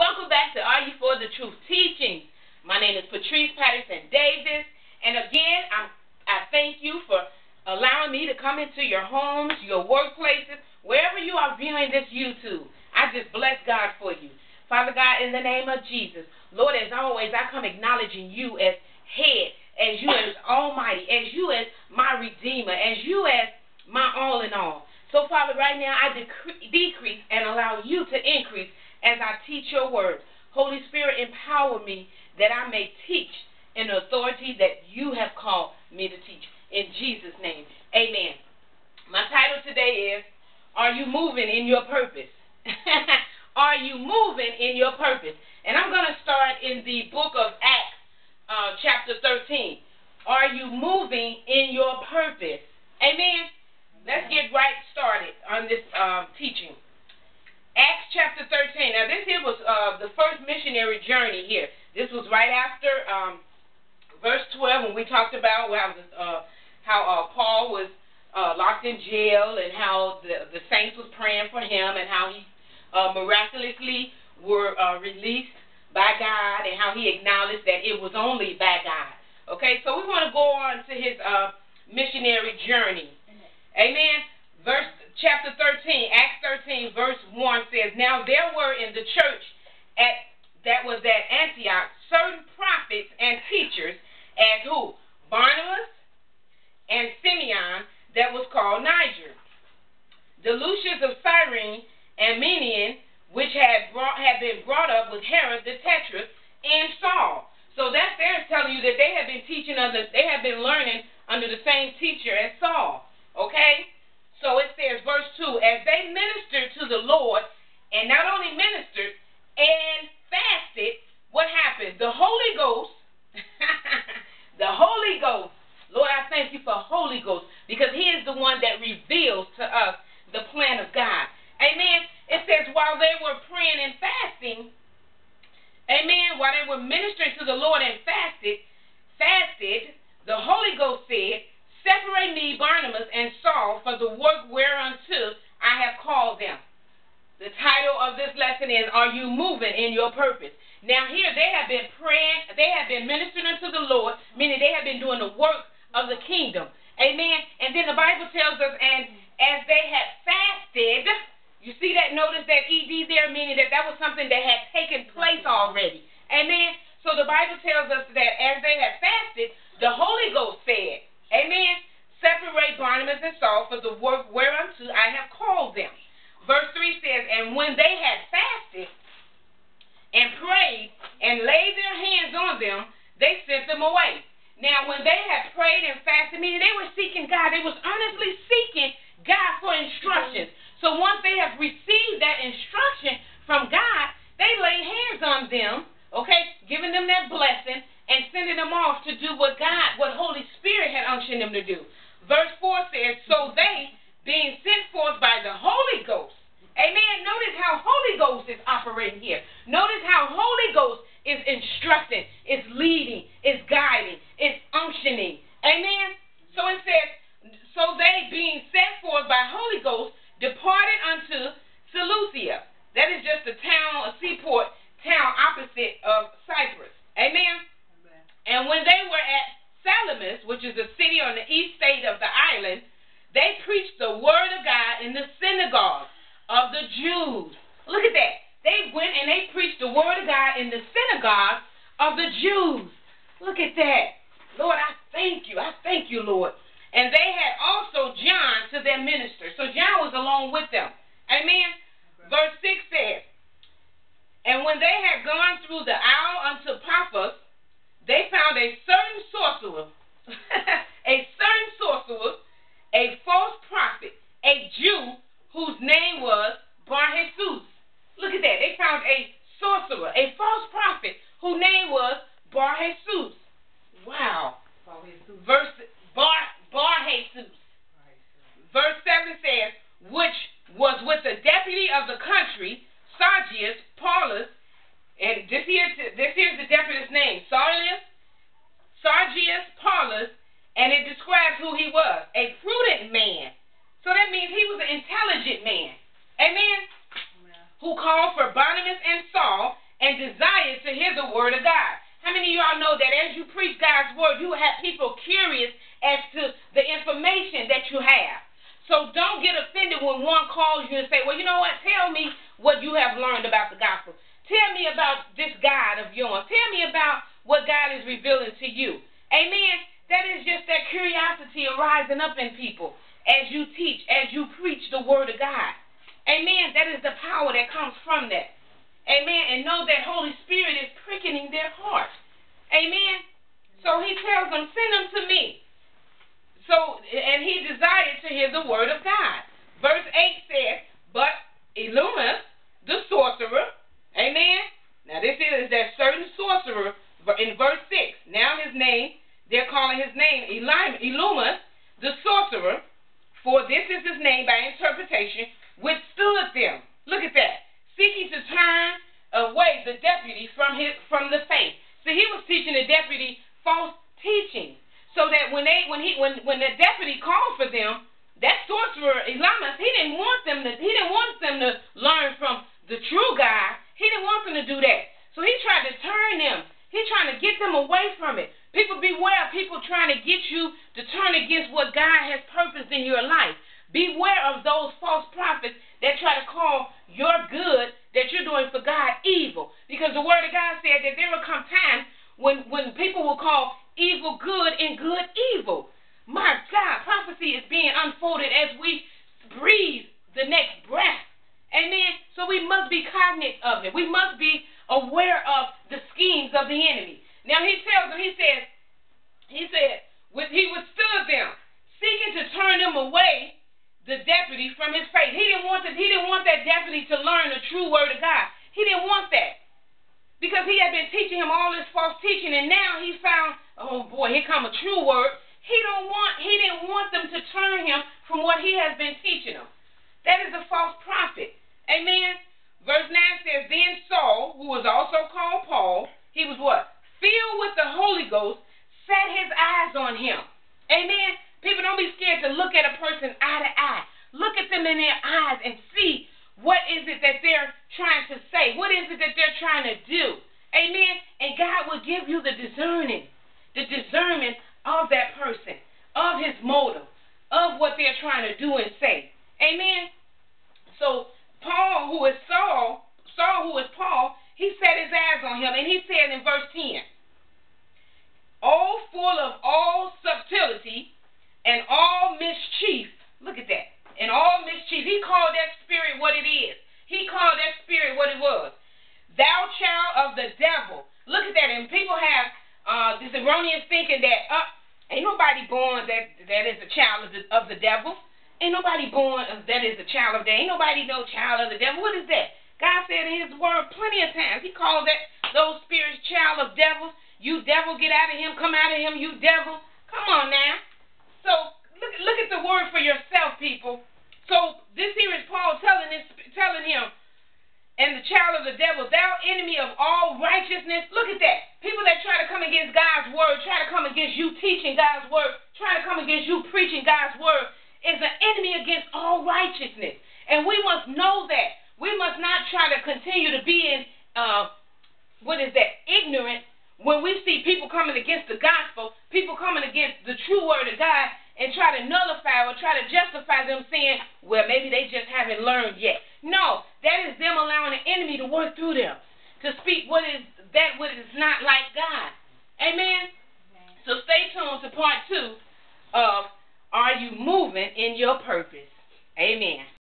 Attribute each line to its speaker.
Speaker 1: Welcome back to Are You For the Truth Teachings. My name is Patrice Patterson Davis, and again, I thank you for allowing me to come into your homes, your workplaces, wherever you are viewing this YouTube. I just bless God for you. Father God, in the name of Jesus, Lord, as always, I come acknowledging you as head, as you as almighty, as you as my redeemer, as you as my all in all. So, Father, right now, I decrease and allow you to increase as I teach your word. Holy Spirit, empower me that I may teach in the authority that you have called me to teach. In Jesus' name, amen. My title today is, Are You Moving in Your Purpose? Are you moving in your purpose? And I'm going to start in the book of Acts, chapter 13. Are you moving in your purpose? Amen. Let's get right started on this teaching. Acts chapter 13. Now, this here was the first missionary journey here. This was right after verse 12 when we talked about how Paul was locked in jail and how the saints was praying for him and how he miraculously were released by God and how he acknowledged that it was only by God. Okay, so we want to go on to his missionary journey. Amen. Chapter 13, Acts 13, verse 1 says, Now there were in the church that was at Antioch certain prophets and teachers, as who? Barnabas and Simeon, that was called Niger, the Lucius of Cyrene and Menian, which had been brought up with Herod the Tetrarch and Saul. So that's there telling you that they had been teaching they had been learning under the same teacher as Saul. Okay? So it says, verse 2, as they ministered to the Lord, and not only ministered, and fasted, what happened? The Holy Ghost, the Holy Ghost, Lord, I thank you for Holy Ghost, because he is the one that reveals to us the plan of God. Amen. It says, while they were praying and fasting, amen, while they were ministering to the Lord and fasted, the Holy Ghost said, Separate me, Barnabas and Saul, for the work whereunto I have called them. The title of this lesson is, Are You Moving in Your Purpose? Now here they have been praying, they have been ministering unto the Lord, meaning they have been doing the work of the kingdom. Amen. And then the Bible tells us, and as they had fasted, you see that, notice that ED there, meaning that was something that had taken place already. Amen. So the Bible tells us that as they had fasted, the Holy Ghost said, amen, separate Barnabas and Saul for the work whereunto I have called them. Verse 3 says, and when they had fasted and prayed and laid their hands on them, they sent them away. Now, when they had prayed and fasted, meaning they were seeking God, they was earnestly seeking God for instructions. So once they have received that instruction from God, they laid hands on them, okay, giving them that blessing, and sending them off to do what Holy Spirit had unctioned them to do. Verse 4 says, so they, being sent forth by the Holy Ghost, amen, notice how Holy Ghost is operating here. Notice how Holy Ghost is instructing, is leading, is guiding, is unctioning. Amen? So it says, so they, being sent forth by Holy Ghost, departed unto Seleucia. That is just a seaport town opposite of Cyprus. Amen? And when they were at Salamis, which is a city on the east side of the island, they preached the word of God in the synagogue of the Jews. Look at that. They went and they preached the word of God in the synagogue of the Jews. Look at that. Lord, I thank you. I thank you, Lord. And they had also John to their minister. So John was along with them. Amen. Verse 6 says, and when they had gone through the isle unto Paphos, they found a certain sorcerer, a false prophet, a Jew whose name was Bar-Jesus. Look at that. They found a sorcerer, a false prophet, whose name was Bar-Jesus. Wow. Bar-Jesus. Verse 7 says, which was with the deputy of the country, Sergius Paulus, and this here's the deputy's name, Sergius Paulus, and it describes who he was, a prudent man. So that means he was an intelligent man. Amen? Amen. Who called for Barnabas and Saul and desire to hear the word of God. How many of y'all know that as you preach God's word, you have people curious as to the information that you have? So don't get offended when one calls you and say, well, you know what, tell me what you have learned about the gospel. Tell me about this God of yours. Tell me about what God is revealing to you. Amen? That is just that curiosity arising up in people as you teach, as you preach the word of God. Amen? That is the power that comes from that. Amen? And know that Holy Spirit is pricking their heart. Amen? So he tells them, send them to me. So, and he desired to hear the word of God. Verse 8 says, but Elymas, the sorcerer, amen? Now this is that certain sorcerer in verse 6. Now his name, they're calling his name Elymas, the sorcerer, for this is his name by interpretation, withstood them. Look at that. Seeking to turn away the deputy from the faith. See, he was teaching the deputy false teaching. So that when the deputy called for them, that sorcerer Elymas, he didn't want them to learn from the true God. He didn't want them to do that. So he tried to turn them. He's trying to get them away from it. People, beware of people trying to get you to turn against what God has purposed in your life. Beware of those false prophets that try to call your good that you're doing for God evil. Because the word of God said that there will come times when people will call evil good and good evil. My God, prophecy is being unfolded as we breathe the next breath. Amen. So we must be cognizant of it. We must be aware of the schemes of the enemy. Now he tells them, he said, he withstood them, seeking to turn them away, the deputy, from his faith. He didn't want that deputy to learn the true word of God. He didn't want that. Because he had been teaching him all this false teaching, and now he found, oh boy, here come a true word. He didn't want them to turn him from what he has been teaching them. That is a false prophet. Amen. Verse 9 says, then Saul, who was also called Paul, he was what? Filled with the Holy Ghost, set his eyes on him. Amen. People, don't be scared to look at a person eye to eye. Look at them in their eyes and see what is it that they're trying to say. What is it that they're trying to do? Amen. And God will give you the discerning of that person, of his motive, of what they're trying to do and say. Amen. So Paul, who is Saul, who is Paul, he set his eyes on him, and he said in verse 10, all full of all subtlety and all mischief. Look at that. And all mischief. He called that spirit what it is. He called that spirit what it was. Thou child of the devil. Look at that. And people have this erroneous thinking that ain't nobody born that is a child of the devil. Ain't nobody born that is a child of the devil. Ain't nobody no child of the devil. What is that? God said in his word plenty of times. He called those spirits child of devils. You devil, get out of him. Come out of him, you devil. Come on now. So look at the word for yourself, people. So this here is Paul telling him, and the child of the devil, thou enemy of all righteousness. Look at that. People that try to come against God's word, try to come against you teaching God's word, try to come against you preaching God's word, is an enemy against all righteousness. And we must know that. We must not try to continue to be in, ignorant when we see people coming against the gospel, people coming against the true word of God, and try to nullify or try to justify them saying, well, maybe they just haven't learned yet. No, that is them allowing the enemy to work through them, to speak what is not like God. Amen? So stay tuned to part 2 of Are You Moving in Your Purpose? Amen.